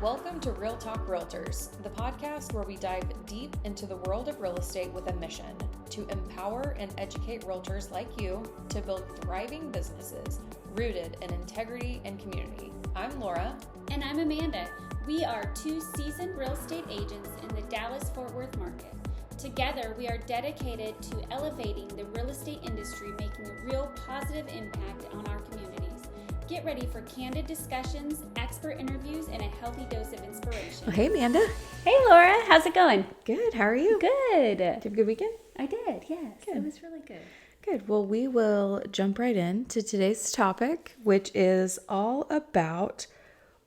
Welcome to Real Talk Realtors, the podcast where we dive deep into the world of real estate with a mission to empower and educate realtors like you to build thriving businesses rooted in integrity and community. I'm Laura. And I'm Amanda. We are two seasoned real estate agents in the Dallas-Fort Worth market. Together, we are dedicated to elevating the real estate industry, making a real positive impact on our communities. Get ready for candid discussions, expert interviews, and a healthy dose of inspiration. Well, hey, Amanda. Hey, Laura. How's it going? Good. How are you? Good. Did you have a good weekend? I did, yes. Good. It was really good. Good. Well, we will jump right into today's topic, which is all about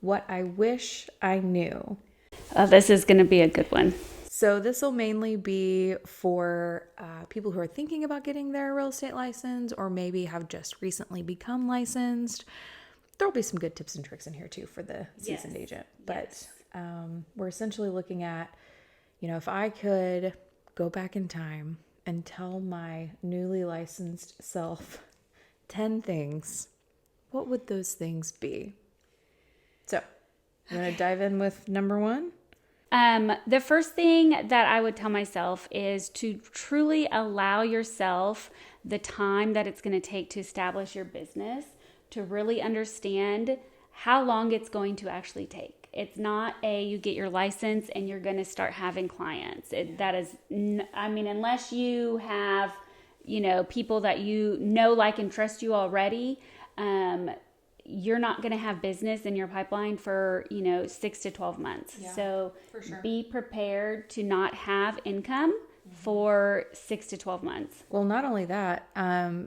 what I wish I knew. Oh, this is going to be a good one. So this will mainly be for people who are thinking about getting their real estate license or maybe have just recently become licensed. There'll be some good tips and tricks in here too for the seasoned agent. But we're essentially looking at, if I could go back in time and tell my newly licensed self 10 things, what would those things be? So I'm going to dive in with number one. The first thing that I would tell myself is to truly allow yourself the time that it's going to take to establish your business, to really understand how long it's going to actually take. It's not you get your license and you're going to start having clients. Unless you have, people that like and trust you already, you're not going to have business in your pipeline for, 6 to 12 months. Yeah, so for sure. Be prepared to not have income for 6 to 12 months. Well, not only that,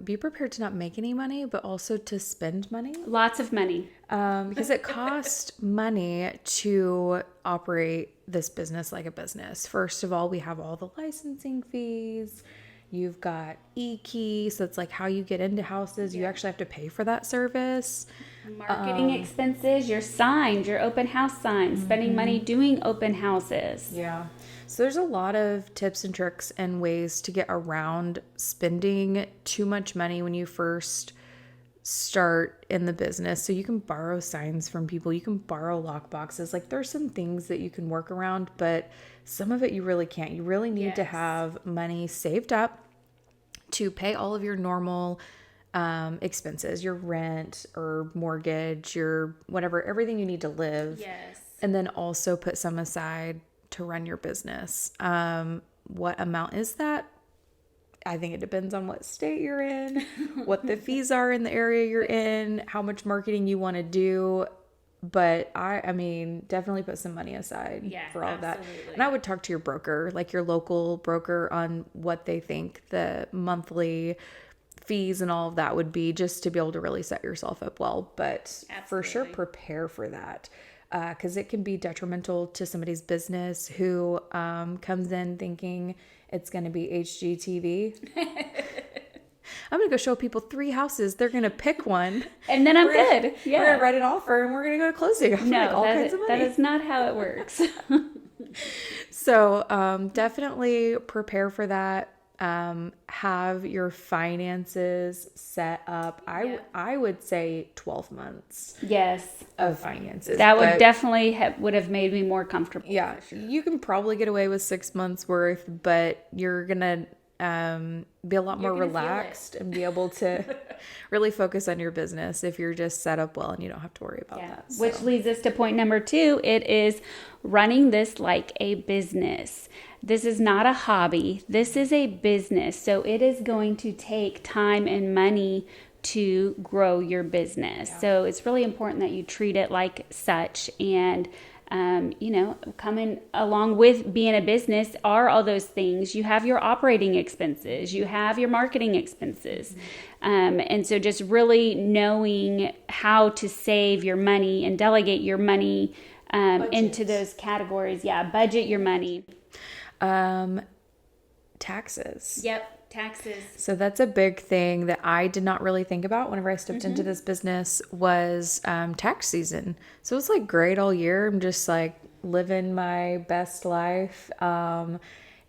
be prepared to not make any money, but also to spend money. Lots of money. Because it costs money to operate this business like a business. First of all, we have all the licensing fees. You've got e-key, so it's like how you get into houses. You actually have to pay for that service. Marketing expenses, your signs, your open house signs, spending money doing open houses. Yeah. So there's a lot of tips and tricks and ways to get around spending too much money when you first start in the business. So you can borrow signs from people. You can borrow lock boxes. Like there's some things that you can work around, but some of it you really can't. You really need to have money saved up to pay all of your normal expenses, your rent or mortgage, your whatever, everything you need to live. Yes. And then also put some aside to run your business. What amount is that? I think it depends on what state you're in, what the fees are in the area you're in, how much marketing you want to do. But I mean, definitely put some money aside for all of that. And I would talk to your broker, like your local broker, on what they think the monthly fees and all of that would be, just to be able to really set yourself up well. But for sure, prepare for that. Because it can be detrimental to somebody's business who comes in thinking it's going to be HGTV. I'm going to go show people 3 houses. They're going to pick one. And then I'm good. Yeah. We're going to write an offer and we're going to go to closing. No, that is not how it works. So definitely prepare for that. Have your finances set up. I would say 12 months. Yes. Of finances. That would definitely would have made me more comfortable. Yeah. Sure. You can probably get away with 6 months worth, but you're going to be a lot more relaxed and be able to really focus on your business if you're just set up well and you don't have to worry about that. So. Which leads us to point number 2. It is running this like a business. This is not a hobby. This is a business. So it is going to take time and money to grow your business. Yeah. So it's really important that you treat it like such. And coming along with being a business are all those things. You have your operating expenses, you have your marketing expenses. And so just really knowing how to save your money and delegate your money into those categories. Yeah, budget your money. Taxes. Yep. Taxes. So that's a big thing that I did not really think about whenever I stepped into this business was tax season. So it's like great all year. I'm just like living my best life.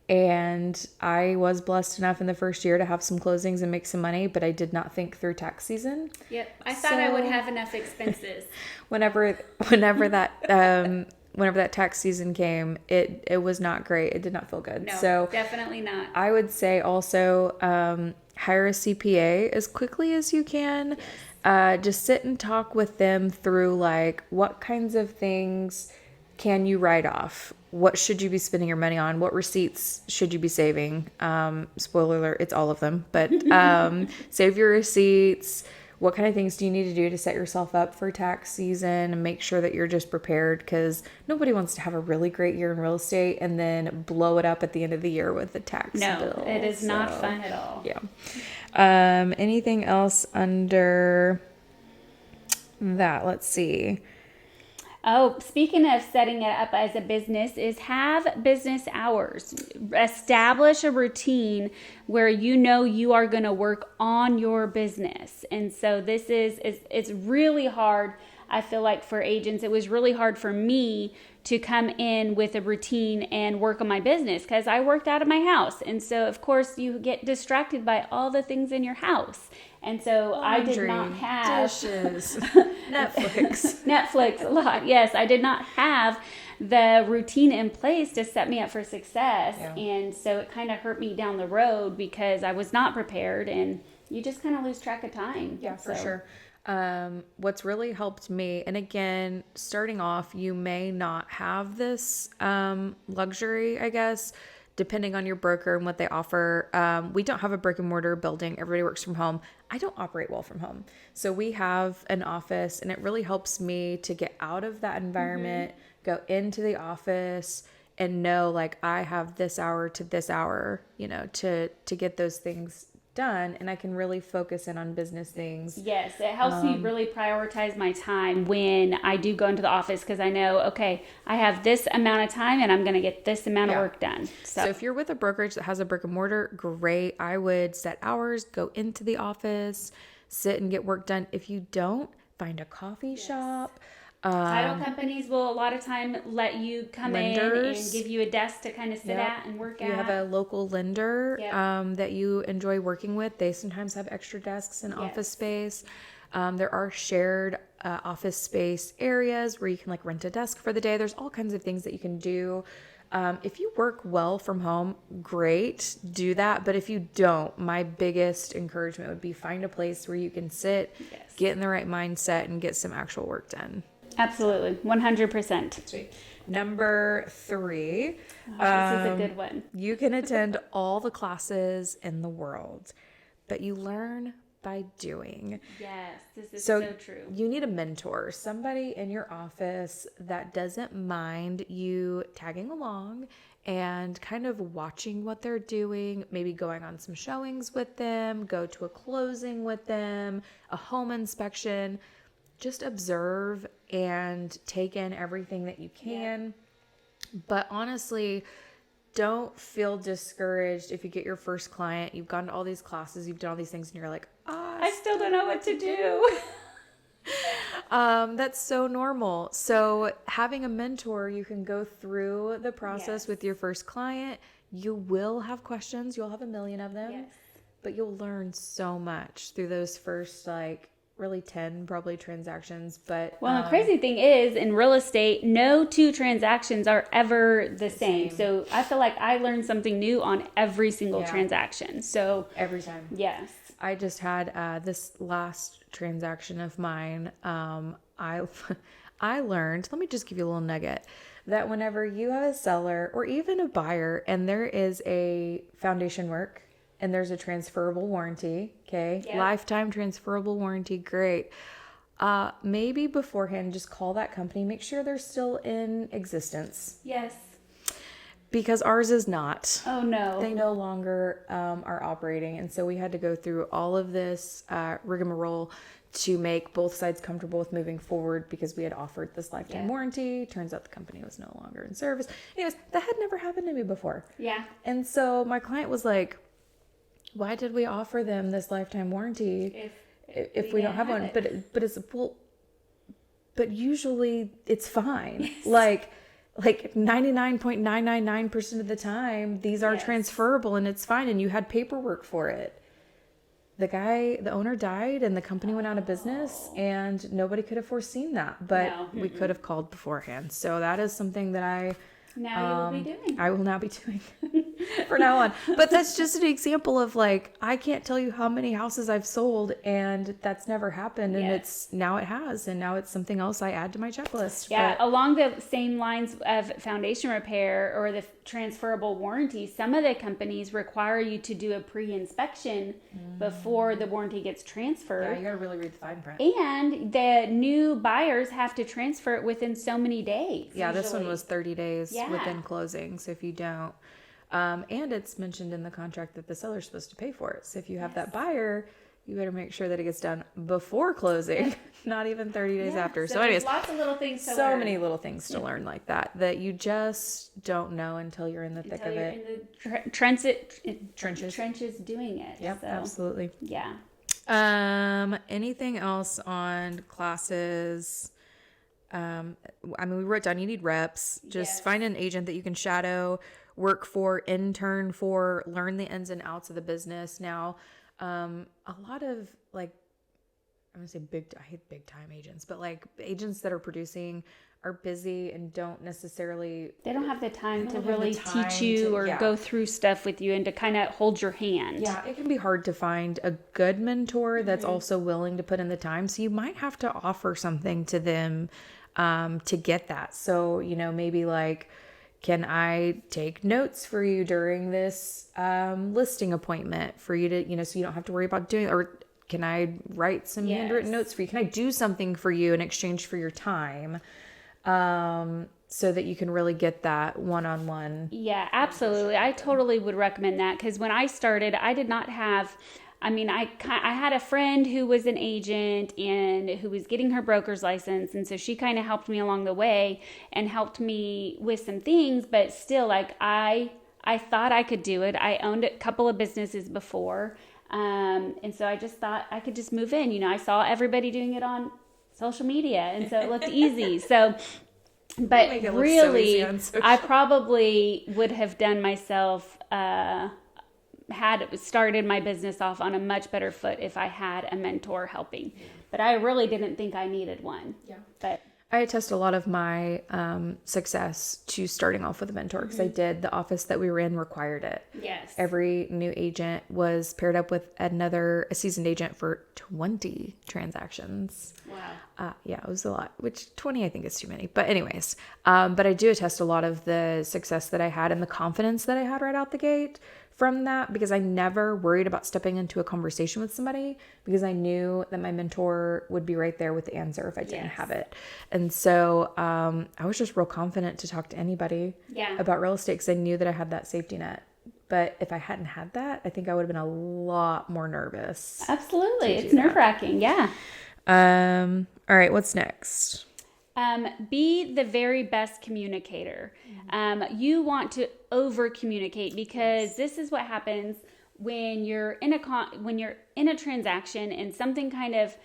And I was blessed enough in the first year to have some closings and make some money, but I did not think through tax season. Yep. I thought I would have enough expenses. Whenever that whenever that tax season came, it was not great. It did not feel good. No, So definitely not. I would say also hire a CPA as quickly as you can. Just sit and talk with them through like what kinds of things can you write off? What should you be spending your money on? What receipts should you be saving? Spoiler alert, it's all of them. But save your receipts. What kind of things do you need to do to set yourself up for tax season and make sure that you're just prepared? Because nobody wants to have a really great year in real estate and then blow it up at the end of the year with the tax bill. No, it is not fun at all. Yeah. Anything else under that? Let's see. Oh, speaking of setting it up as a business, is have business hours. Establish a routine where you know you are going to work on your business. And so this it's really hard. I feel like for agents, it was really hard for me to come in with a routine and work on my business because I worked out of my house. And so, of course, you get distracted by all the things in your house. And so I did not have dishes, Netflix a lot. Yes, I did not have the routine in place to set me up for success. Yeah. And so it kind of hurt me down the road because I was not prepared and you just kind of lose track of time. Yeah, for sure. What's really helped me, and again, starting off, you may not have this luxury, I guess, depending on your broker and what they offer. We don't have a brick and mortar building. Everybody works from home. I don't operate well from home. So we have an office, and it really helps me to get out of that environment, go into the office and know like I have this hour to this hour, to get those things done, and I can really focus in on business things. Yes, it helps me really prioritize my time when I do go into the office because I know, okay, I have this amount of time and I'm going to get this amount of work done. So if you're with a brokerage that has a brick and mortar, great. I would set hours, go into the office, sit and get work done. If you don't, find a coffee shop. Title companies will a lot of time let you come lenders, in and give you a desk to kind of sit at and work at. You have a local lender that you enjoy working with. They sometimes have extra desks and office space. There are shared office space areas where you can like rent a desk for the day. There's all kinds of things that you can do. If you work well from home, great, do that. But if you don't, my biggest encouragement would be find a place where you can sit, get in the right mindset, and get some actual work done. Absolutely. 100%. Sweet. Number 3. This is a good one. You can attend all the classes in the world, but you learn by doing. Yes, this is so true. You need a mentor, somebody in your office that doesn't mind you tagging along and kind of watching what they're doing, maybe going on some showings with them, go to a closing with them, a home inspection. Just observe and take in everything that you can. But honestly, don't feel discouraged if you get your first client. You've gone to all these classes, you've done all these things, and you're like, I still don't know what to do. That's so normal. So having a mentor, you can go through the process with your first client. You will have questions. You'll have a million of them. But you'll learn so much through those first really 10 probably transactions. But the crazy thing is in real estate, no 2 transactions are ever the same. So I feel like I learned something new on every single transaction. So every time. Yes. I just had this last transaction of mine. I learned, let me just give you a little nugget, that whenever you have a seller or even a buyer and there is a foundation work and there's a transferable warranty, okay? Yep. Lifetime transferable warranty, great. Maybe beforehand, just call that company, make sure they're still in existence. Yes. Because ours is not. Oh, no. They no longer are operating. And so we had to go through all of this rigmarole to make both sides comfortable with moving forward because we had offered this lifetime warranty. Turns out the company was no longer in service. Anyways, that had never happened to me before. Yeah. And so my client was like, why did we offer them this lifetime warranty if we don't have one? But usually it's fine. Yes. Like 99.999% of the time, these are transferable and it's fine. And you had paperwork for it. the owner died and the company went out of business, and nobody could have foreseen that, but No. we could have called beforehand. So that is something that Now you will be doing. I will now be doing for now on. But that's just an example of like, I can't tell you how many houses I've sold and that's never happened. And Yes. now it has. And now it's something else I add to my checklist. Yeah, But along the same lines of foundation repair or the transferable warranty, some of the companies require you to do a pre-inspection before the warranty gets yeah, transferred. you got to really read the fine print. And the new buyers have to transfer it within so many days. Yeah, this one usually. was 30 days Yeah. within closing. So if you don't, and it's mentioned in the contract that the seller's supposed to pay for it. So if you have that buyer, you better make sure that it gets done before closing, not even 30 days after. So anyways, there's lots of little things to so learn. many little things to learn like that you just don't know until you're in the thick Until of you're it. in the trenches doing it. Yep, So, absolutely. yeah. Anything else on classes? I mean, we wrote down you need reps. Just find an agent that you can shadow, work for, intern for, learn the ins and outs of the business. Now, a lot of like, I'm gonna say I hate big time agents, but like agents that are producing are busy and don't necessarily. They don't have the time to don't have the really time teach you to- or yeah. go through stuff with you and to kind of hold your hand. Yeah, it can be hard to find a good mentor that's also willing to put in the time. So you might have to offer something to them to get that. So, maybe like, can I take notes for you during this listing appointment for you to, so you don't have to worry about doing, or can I write some handwritten notes for you? Can I do something for you in exchange for your time? So that you can really get that one-on-one. Yeah, absolutely. I totally would recommend that because when I started, I did not have. I mean, I had a friend who was an agent and who was getting her broker's license, and so she kind of helped me along the way and helped me with some things. But still, like I thought I could do it. I owned a couple of businesses before, and so I just thought I could just move in. I saw everybody doing it on social media, and so it looked easy. So. But really, I probably would have done myself, had started my business off on a much better foot if I had a mentor helping. But I really didn't think I needed one. Yeah. But I attest a lot of my success to starting off with a mentor because I did. The office that we were in required it. Yes. Every new agent was paired up with a seasoned agent for 20 transactions. Wow. Yeah, it was a lot, which 20 I think is too many. But anyways, but I do attest a lot of the success that I had and the confidence that I had right out the gate from that, because I never worried about stepping into a conversation with somebody because I knew that my mentor would be right there with the answer if I didn't have it. And so I was just real confident to talk to anybody about real estate because I knew that I had that safety net. But if I hadn't had that, I think I would have been a lot more nervous. Absolutely. It's nerve-wracking. Yeah. All right, what's next? Be the very best communicator. You want to over communicate because this is what happens when you're in a transaction and something kind of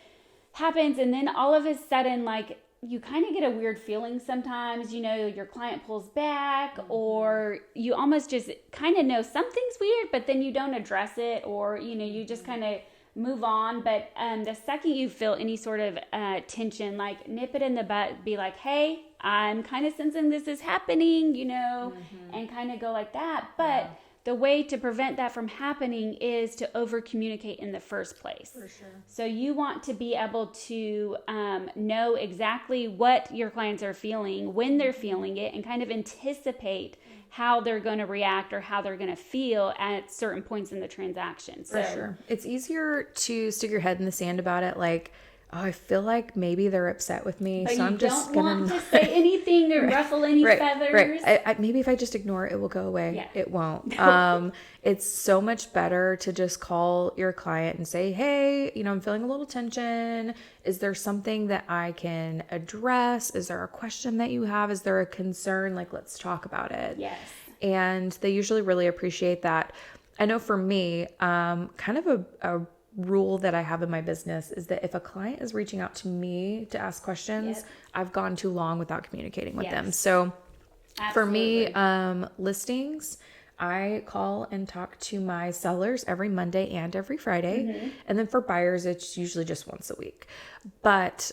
happens, and then all of a sudden, like, you kind of get a weird feeling sometimes. Your client pulls back, or you almost just kind of know something's weird, but then you don't address it, or you just kind of move on. But the second you feel any sort of tension, like, nip it in the butt. Be like, hey, I'm kind of sensing this is happening, and kind of go like that. But the way to prevent that from happening is to over communicate in the first place. For sure. So you want to be able to know exactly what your clients are feeling, when they're feeling it, and kind of anticipate how they're going to react or how they're going to feel at certain points in the transaction. For sure. It's easier to stick your head in the sand about it, like, oh, I feel like maybe they're upset with me, but so I'm just gonna want to say anything or ruffle any feathers. Right. Maybe if I just ignore it, it will go away. Yeah. It won't. It's so much better to just call your client and say, hey, I'm feeling a little tension. Is there something that I can address? Is there a question that you have? Is there a concern? Like, let's talk about it. Yes. And they usually really appreciate that. I know for me, kind of a rule that I have in my business is that if a client is reaching out to me to ask questions, I've gone too long without communicating with them. So for me, listings, I call and talk to my sellers every Monday and every Friday. And then for buyers, it's usually just once a week. But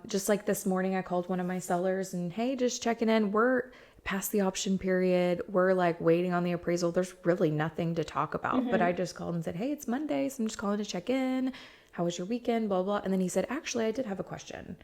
just like this morning, I called one of my sellers and, hey, just checking in. We're past the option period. We're like waiting on the appraisal. There's really nothing to talk about. But I just called and said, hey, it's Monday, so I'm just calling to check in. How was your weekend? Blah, blah. And then he said, actually, I did have a question.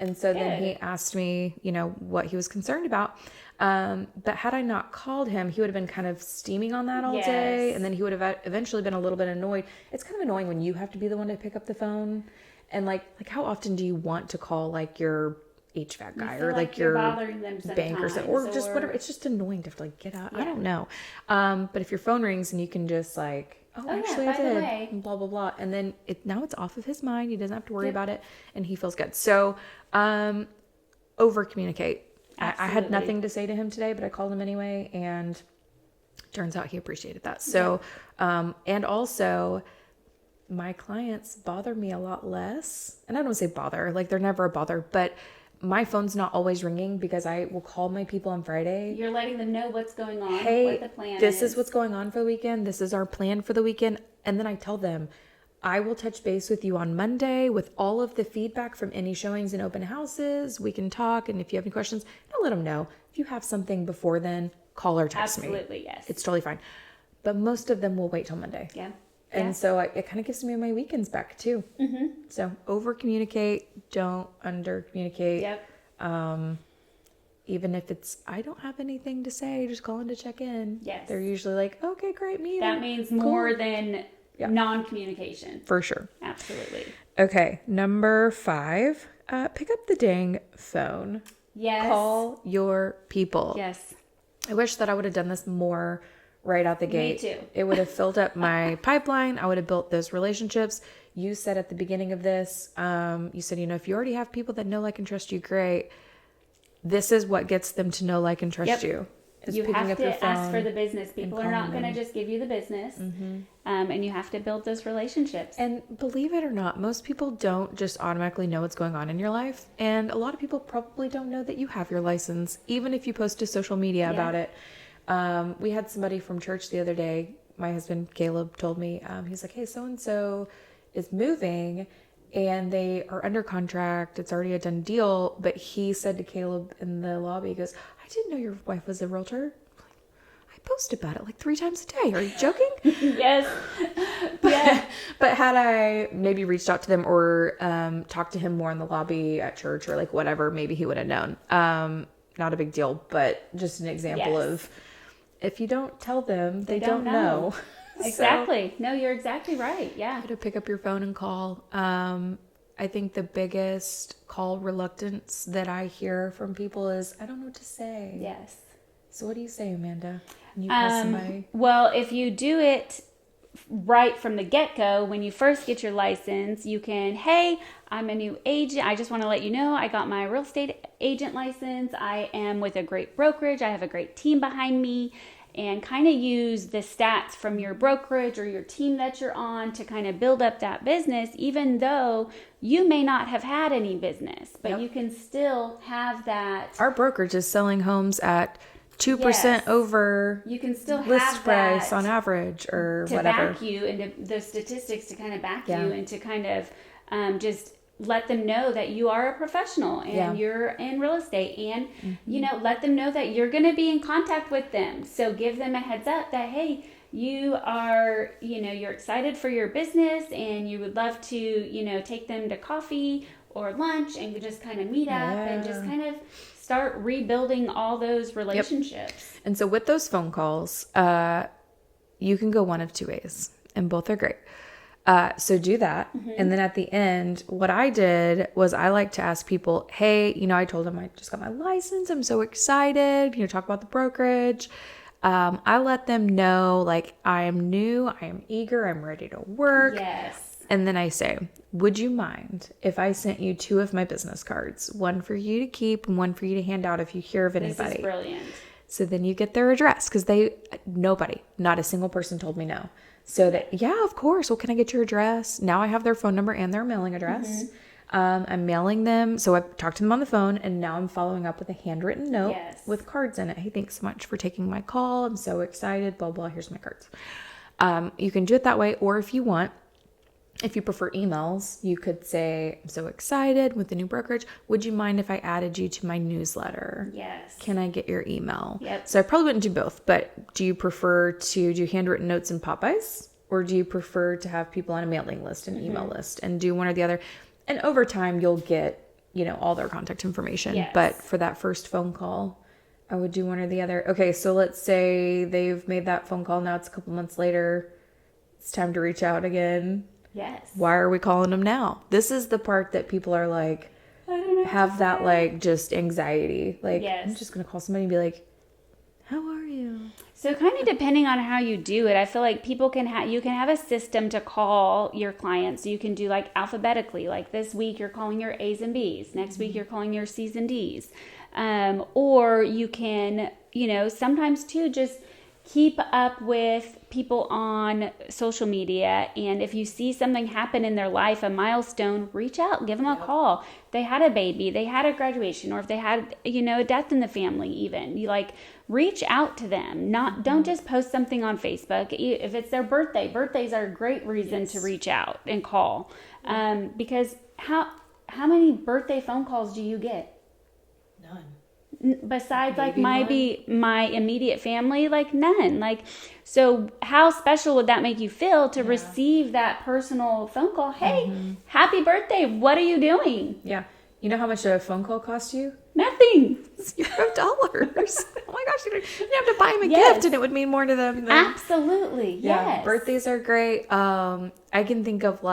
And so then he asked me, what he was concerned about. But had I not called him, he would have been kind of steaming on that all day. And then he would have eventually been a little bit annoyed. It's kind of annoying when you have to be the one to pick up the phone. And like how often do you want to call like your HVAC guy or like your bank or something, or just whatever. It's just annoying to have to like get out. I don't know. But if your phone rings and you can just like, actually I did, and blah, blah, blah. And then now it's off of his mind. He doesn't have to worry about it and he feels good. So, over communicate. I had nothing to say to him today, but I called him anyway. And turns out he appreciated that. So, and also my clients bother me a lot less. And I don't say bother, like they're never a bother, but my phone's not always ringing because I will call my people on Friday. You're letting them know what's going on, hey, what the plan this is what's going on for the weekend. This is our plan for the weekend. And then I tell them, I will touch base with you on Monday with all of the feedback from any showings and open houses. We can talk. And if you have any questions, I'll let them know. If you have something before then, call or text me. Absolutely, yes. It's totally fine. But most of them will wait till Monday. Yeah. And so it kind of gives me my weekends back too. So over communicate, don't under communicate. Even if I don't have anything to say, just calling to check in. Yes. They're usually like, okay, great, me. That means more than non-communication. For sure. Absolutely. Okay. Number 5, pick up the dang phone. Yes. Call your people. Yes. I wish that I would have done this more right out the gate. Me too. It would have filled up my pipeline. I would have built those relationships. You said at the beginning of this, you said, if you already have people that know, like, and trust you, great. This is what gets them to know, like, and trust you. You have to ask for the business. People are not going to just give you the business. And you have to build those relationships. And believe it or not, most people don't just automatically know what's going on in your life. And a lot of people probably don't know that you have your license, even if you post to social media about it. We had somebody from church the other day. My husband, Caleb, told me, he's like, hey, so-and-so is moving and they are under contract. It's already a done deal. But he said to Caleb in the lobby, he goes, I didn't know your wife was a realtor. I post about it like 3 times a day. Are you joking? Yes. But had I maybe reached out to them or talked to him more in the lobby at church or like whatever, maybe he would have known. Not a big deal, but just an example of if you don't tell them, they don't know. Exactly. No, you're exactly right. Yeah. You got to pick up your phone and call. I think the biggest call reluctance that I hear from people is, I don't know what to say. Yes. So what do you say, Amanda? When you call somebody? Well, if you do it right from the get-go, when you first get your license, you can, hey, I'm a new agent. I just want to let you know I got my real estate agent license. I am with a great brokerage. I have a great team behind me. And kind of use the stats from your brokerage or your team that you're on to kind of build up that business, even though you may not have had any business, but you can still have that. Our brokerage is selling homes at 2% over you can still list have price that on average or to whatever. back you into the statistics to kind of back you and to kind of just let them know that you are a professional and you're in real estate and, let them know that you're going to be in contact with them. So give them a heads up that, hey, you are, you're excited for your business and you would love to, take them to coffee or lunch and just kind of meet up and just kind of start rebuilding all those relationships. And so with those phone calls, you can go one of 2 ways and both are great. So do that. And then at the end, what I did was I like to ask people, hey, I told them I just got my license. I'm so excited, talk about the brokerage. I let them know, like, I am new, I am eager, I'm ready to work. Yes. And then I say, would you mind if I sent you 2 of my business cards, one for you to keep and one for you to hand out if you hear of anybody? This is brilliant. So then you get their address because not a single person told me no. So that, of course. Well, can I get your address? Now I have their phone number and their mailing address. I'm mailing them. So I've talked to them on the phone, and now I'm following up with a handwritten note Yes. with cards in it. Hey, thanks so much for taking my call. I'm so excited. Blah, blah. Here's my cards. You can do it that way. Or if you want, if you prefer emails, you could say, I'm so excited with the new brokerage. Would you mind if I added you to my newsletter? Yes. Can I get your email? Yep. So I probably wouldn't do both, but do you prefer to do handwritten notes and Popeyes? Or do you prefer to have people on a mailing list, an email list, and do one or the other? And over time, you'll get, all their contact information. Yes. But for that first phone call, I would do one or the other. Okay, so let's say they've made that phone call. Now it's a couple months later. It's time to reach out again. Yes. Why are we calling them now? This is the part that people are like, I don't know. have that like just anxiety. Like, Yes. I'm just going to call somebody and be like, how are you? So kind of depending on how you do it, I feel like people can you can have a system to call your clients. You can do like alphabetically, like this week you're calling your A's and B's. Next week you're calling your C's and D's. Or you can, sometimes too, just keep up with people on social media. And if you see something happen in their life, a milestone, reach out, give them a call. They had a baby, they had a graduation, or if they had, a death in the family even. You reach out to them. Don't just post something on Facebook. If it's their birthday, birthdays are a great reason to reach out and call. Because how many birthday phone calls do you get? None. Besides Maybe maybe my immediate family, none. So how special would that make you feel to receive that personal phone call? Hey, happy birthday. What are you doing? Yeah. You know how much a phone call costs you? Nothing. $0. Oh my gosh, you have to buy them a Yes. gift and it would mean more to them than... Absolutely. Yeah, Yes. birthdays are great. I can think of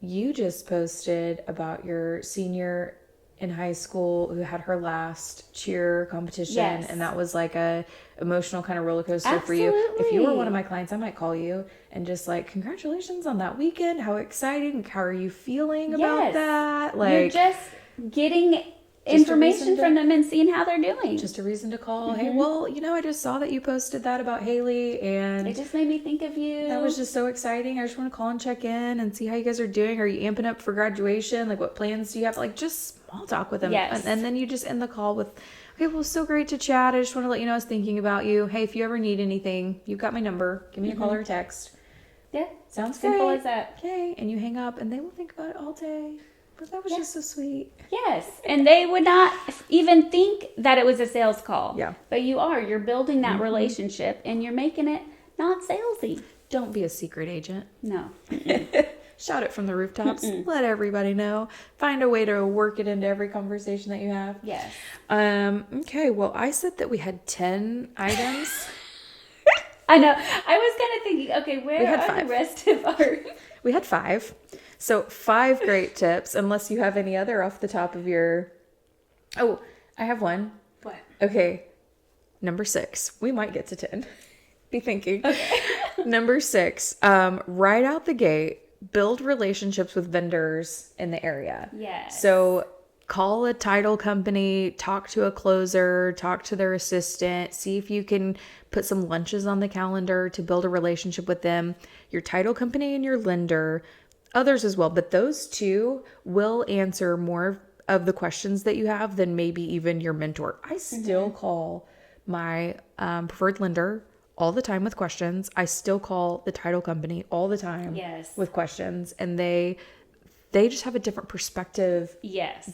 you just posted about your senior in high school who had her last cheer competition, Yes. and that was like a emotional kind of roller coaster for you. If you were one of my clients, I might call you and just congratulations on that weekend. How exciting. How are you feeling about that? You're just getting information from them and seeing how they're doing. Just a reason to call. Hey, well, I just saw that you posted that about Haley, and it just made me think of you. that was just so exciting. I just want to call and check in and see how you guys are doing. Are you amping up for graduation? What plans do you have? Just small talk with them. Yes. And then you just end the call with, okay, well, so great to chat. I just want to let you know I was thinking about you. Hey, if you ever need anything, you've got my number. Give me a call or a text. Yeah. Sounds Simple great. as that. Okay. And you hang up, and they will think about it all day. But that was just so sweet. Yes. And they would not even think that it was a sales call. Yeah. But you're building that relationship and you're making it not salesy. Don't be a secret agent. No. Shout it from the rooftops. Let everybody know. Find a way to work it into every conversation that you have. Yes. Okay. Well, I said that we had 10 items. I know. I was kind of thinking, okay, where had are 5. the rest of our... We had 5. So 5 great tips, unless you have any other off the top of your... Oh, I have one. What? Okay. Number 6. We might get to 10. Be thinking. Okay. Number 6. Right out the gate, build relationships with vendors in the area. Yes. So call a title company, talk to a closer, talk to their assistant, see if you can put some lunches on the calendar to build a relationship with them, your title company and your lender, others as well. But those two will answer more of the questions that you have than maybe even your mentor. I still call my preferred lender all the time with questions. I still call the title company all the time with questions, and they just have a different perspective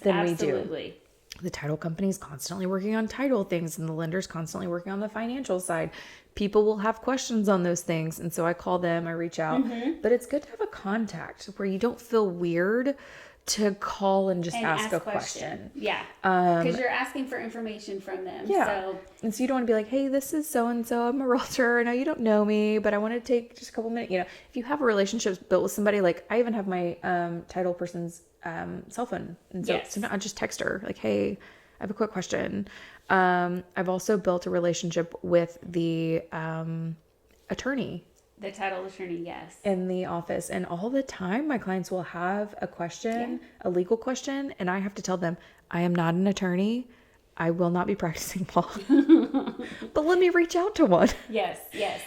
than we do. The title company is constantly working on title things, and the lender's constantly working on the financial side. People will have questions on those things, and so I call them, I reach out. But it's good to have a contact where you don't feel weird to call and just ask a question. Yeah. Because you're asking for information from them. Yeah. And so you don't want to be like, hey, this is so-and-so. I'm a realtor. I know you don't know me, but I want to take just a couple minutes. If you have a relationship built with somebody, I even have my title person's cell phone. And so sometimes I just text her hey, I have a quick question. I've also built a relationship with the attorney. The title attorney, yes. In the office. And all the time, my clients will have a question, a legal question, and I have to tell them, I am not an attorney. I will not be practicing law. but let me reach out to one. Yes.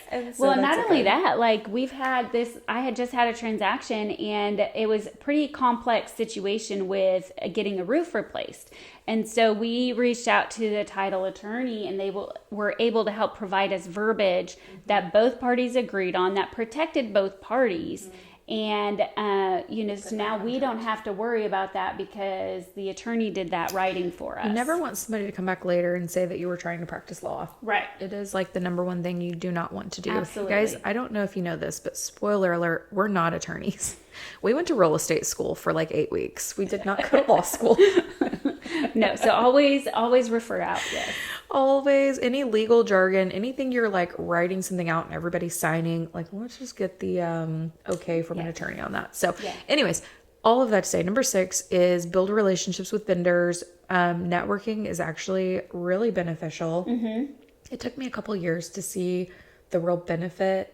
And so Well, and that's not only that, like we've had this, I had just had a transaction and it was a pretty complex situation with getting a roof replaced. And so we reached out to the title attorney and were able to help provide us verbiage that both parties agreed on that protected both parties. And, so now we don't have to worry about that because the attorney did that writing for us. You never want somebody to come back later and say that you were trying to practice law. Right. It is like the number one thing you do not want to do. Absolutely. Guys, I don't know if you know this, but spoiler alert, we're not attorneys. We went to real estate school for like 8 weeks. We did not go to law school. No, so always refer out. Yes. Always, any legal jargon, anything you're like writing something out and everybody's signing, like let's just get the okay from an attorney on that. So anyways, all of that to say, number 6 is build relationships with vendors. Networking is actually really beneficial. Mm-hmm. It took me a couple years to see the real benefit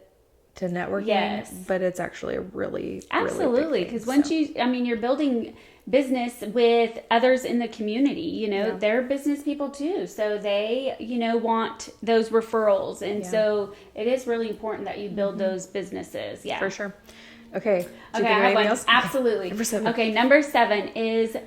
to networking, but it's actually a really, absolutely, because once you're building business with others in the community, they're business people too, so they want those referrals, and so it is really important that you build those businesses. For sure. Okay, I have one. Else? Absolutely. Number 7. Okay, number 7 is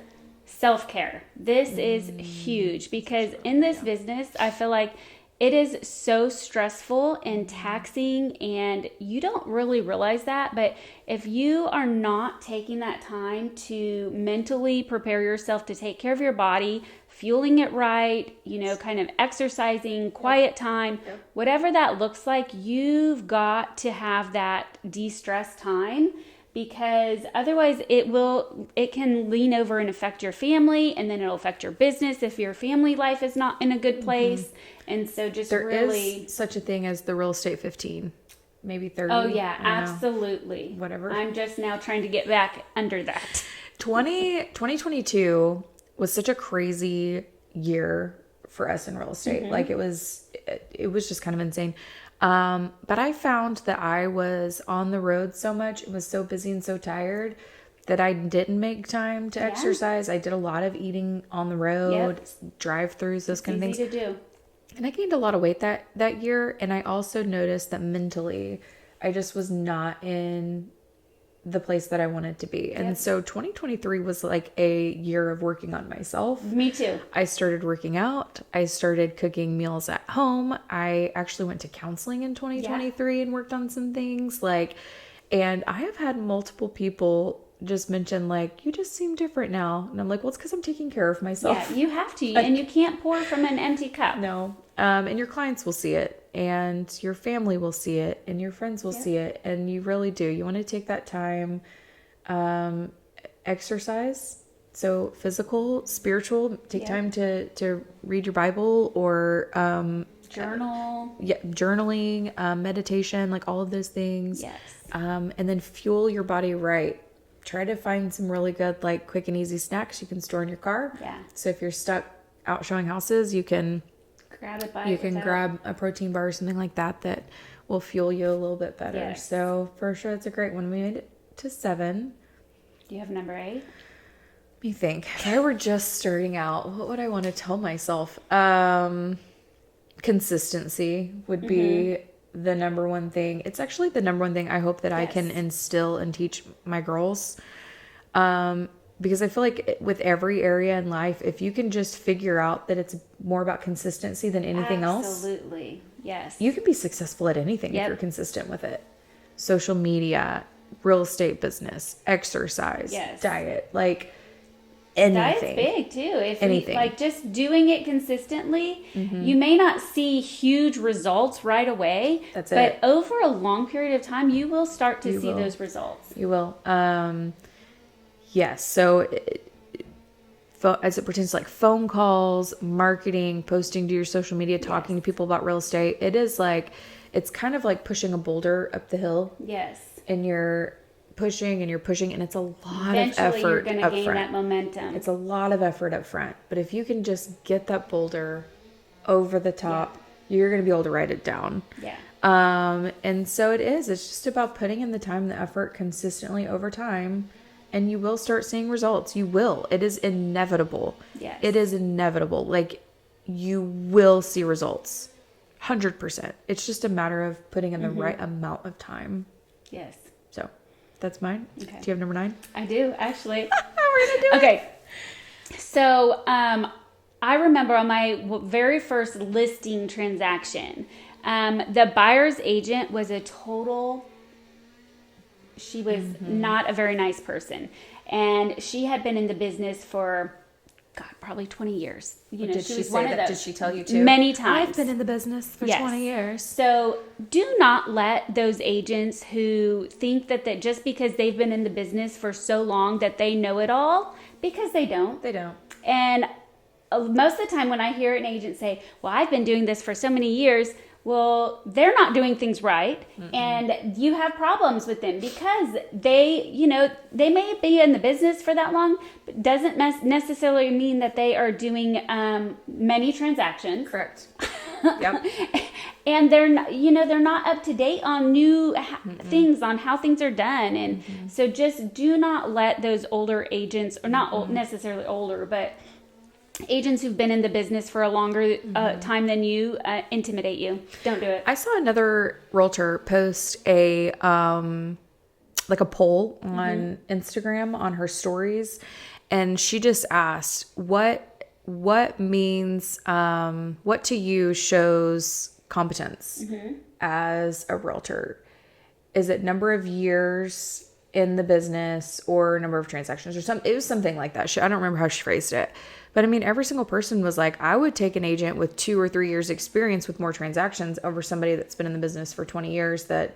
self-care. This is huge because in this business, I feel like it is so stressful and taxing, and you don't really realize that. But if you are not taking that time to mentally prepare yourself to take care of your body, fueling it right, kind of exercising, quiet time, whatever that looks like, you've got to have that de-stress time. Because otherwise it can lean over and affect your family, and then it'll affect your business if your family life is not in a good place. And so there is such a thing as the real estate 15, maybe 30. Oh yeah, absolutely. Whatever. I'm just now trying to get back under that. 2022 was such a crazy year for us in real estate. Like it was just kind of insane. But I found that I was on the road so much and was so busy and so tired that I didn't make time to exercise. I did a lot of eating on the road, drive-throughs, those kind of things. Easy to do. And I gained a lot of weight that year. And I also noticed that mentally, I just was not in the place that I wanted to be. And so 2023 was like a year of working on myself. Me too. I started working out. I started cooking meals at home. I actually went to counseling in 2023 and worked on some things and I have had multiple people just mention you just seem different now. And I'm like, well, it's because I'm taking care of myself. Yeah, you have to. And you can't pour from an empty cup. No. And your clients will see it, and your family will see it, and your friends will see it. And you really do. You want to take that time, exercise. So physical, spiritual, take time to read your Bible or, journal. Journaling, meditation, all of those things. Yes. And then fuel your body right. Try to find some really good, quick and easy snacks you can store in your car. Yeah. So if you're stuck out showing houses, you can grab a protein bar or something like that will fuel you a little bit better. Yes. So for sure, it's a great one. We made it to 7. Do you have number 8? Let me think. If I were just starting out, what would I want to tell myself? Consistency would be the number one thing. It's actually the number one thing I hope that I can instill and teach my girls. Because I feel like with every area in life, if you can just figure out that it's more about consistency than anything else. Absolutely. Yes. You can be successful at anything if you're consistent with it. Social media, real estate business, exercise, diet, anything. Diet's big too. If anything. Just doing it consistently, you may not see huge results right away. That's but over a long period of time, you will start to see those results. You will. Yes. So as it pertains to phone calls, marketing, posting to your social media, talking to people about real estate, it is it's kind of like pushing a boulder up the hill. Yes. And you're pushing and it's a lot Eventually, of effort you're going to gain front. that momentum. It's a lot of effort up front. But if you can just get that boulder over the top, you're going to be able to write it down. Yeah. And so it's just about putting in the time and the effort consistently over time, and you will start seeing results. You will. It is inevitable. Yes. It is inevitable. You will see results. 100%. It's just a matter of putting in the right amount of time. Yes. So that's mine. Okay. Do you have number 9? I do, actually. We're going to do it. Okay. So I remember on my very first listing transaction, the buyer's agent was she was not a very nice person. And she had been in the business for, God, probably 20 years. You know, Did she she was say one of that? those. Did she tell you too? Many times. I've been in the business for Yes. 20 years. So do not let those agents who think that just because they've been in the business for so long that they know it all, because they don't. They don't. And most of the time when I hear an agent say, well, I've been doing this for so many years, well, they're not doing things right. And you have problems with them because they may be in the business for that long, but doesn't necessarily mean that they are doing many transactions. Correct. Yep. And they're not up to date on new things, on how things are done. And so just do not let those older agents, or not necessarily older, but agents who've been in the business for a longer time than you intimidate you. Don't do it. I saw another realtor post a like a poll on Instagram on her stories, and she just asked what means what to you shows competence as a realtor. Is it number of years in the business or number of transactions or something? It was something like that. I don't remember how she phrased it. But I mean, every single person was like, I would take an agent with 2 or 3 years experience with more transactions over somebody that's been in the business for 20 years that,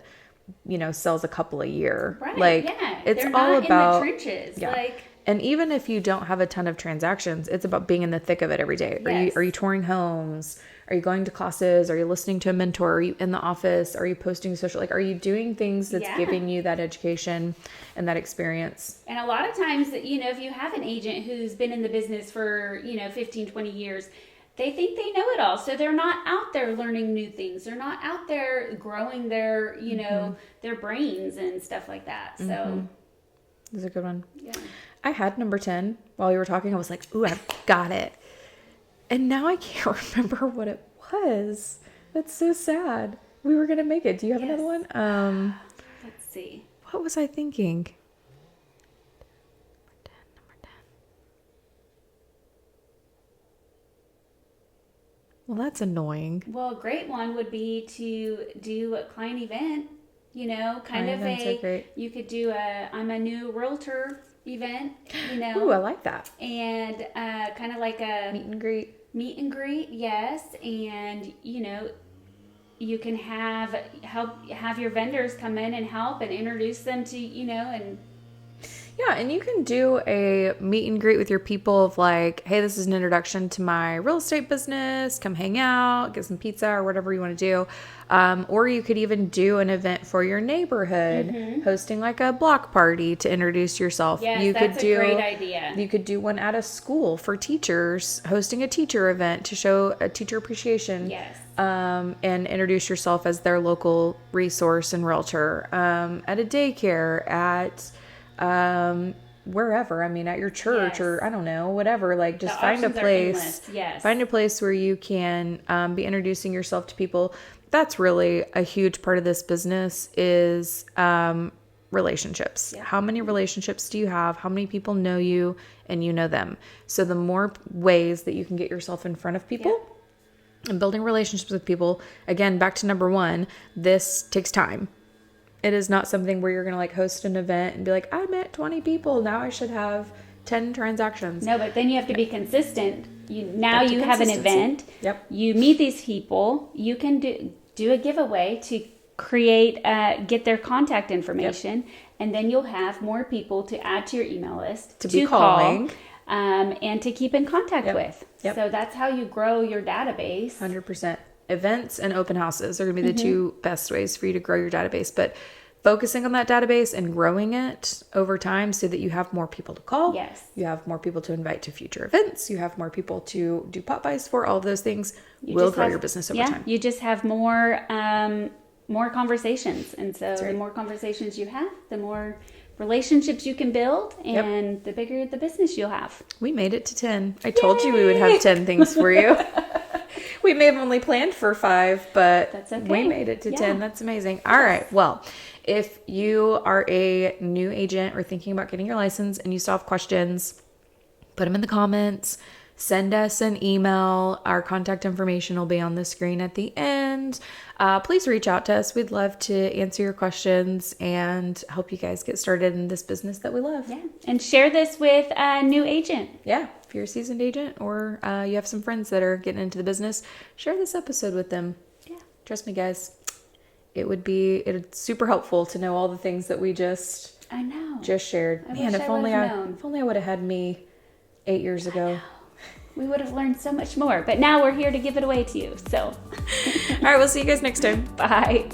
sells a couple a year. Right. Like, yeah. it's They're all not about in the trenches. Yeah. Like, and even if you don't have a ton of transactions, it's about being in the thick of it every day. Yes. Are you touring homes? Are you going to classes? Are you listening to a mentor? Are you in the office? Are you posting social? Like, are you doing things that's giving you that education and that experience? And a lot of times, if you have an agent who's been in the business for, 15, 20 years, they think they know it all. So they're not out there learning new things. They're not out there growing their, their brains and stuff like that. So This is a good one. Yeah. I had number 10 while you were talking. I was like, ooh, I've got it. And now I can't remember what it was. That's so sad. We were going to make it. Do you have another one? Let's see. What was I thinking? Number 10. Well, that's annoying. Well, a great one would be to do a client event, kind Client of events are great. you could do I'm a new realtor event, Ooh, I like that. and kind of like a Meet and greet. yes. And, you can have your vendors come in and help and introduce them to, and Yeah, and you can do a meet and greet with your people of like, hey, this is an introduction to my real estate business. Come hang out, get some pizza or whatever you want to do. Or you could even do an event for your neighborhood, hosting like a block party to introduce yourself. yes, that's a great idea. You could do one at a school for teachers, hosting a teacher event to show a teacher appreciation. Yes. And introduce yourself as their local resource and realtor. At a daycare, at wherever, at your church Yes. or I don't know, whatever, like just The find a options are place, endless. Yes. find a place where you can, be introducing yourself to people. That's really a huge part of this business is, relationships. Yeah. How many relationships do you have? How many people know you and you know them? So the more ways that you can get yourself in front of people and building relationships with people, again, back to number 1, this takes time. It is not something where you're going to like host an event and be like, I met 20 people. Now I should have 10 transactions. No, but then you have to be consistent. You have an event. Yep. You meet these people. You can do a giveaway to create, get their contact information, and then you'll have more people to add to your email list To be calling. and to keep in contact with. Yep. So that's how you grow your database. 100%. Events and open houses are going to be the two best ways for you to grow your database. But focusing on that database and growing it over time so that you have more people to call. Yes. You have more people to invite to future events. You have more people to do pop-bys for. All of those things will grow your business over time. You just have more conversations. And so the more conversations you have, the more relationships you can build, and the bigger the business you'll have. We made it to 10. I told you we would have 10 things for you. We may have only planned for 5, but that's okay. We made it to 10. That's amazing. All right. Well, if you are a new agent or thinking about getting your license and you still have questions, put them in the comments. Send us an email. Our contact information will be on the screen at the end. Please reach out to us. We'd love to answer your questions and help you guys get started in this business that we love. Yeah. And share this with a new agent. Yeah. If you're a seasoned agent or you have some friends that are getting into the business, share this episode with them. Yeah. Trust me, guys. It's super helpful to know all the things that we just shared. If only I would have had me 8 years ago. We would have learned so much more, but now we're here to give it away to you. So, all right, we'll see you guys next time. Bye.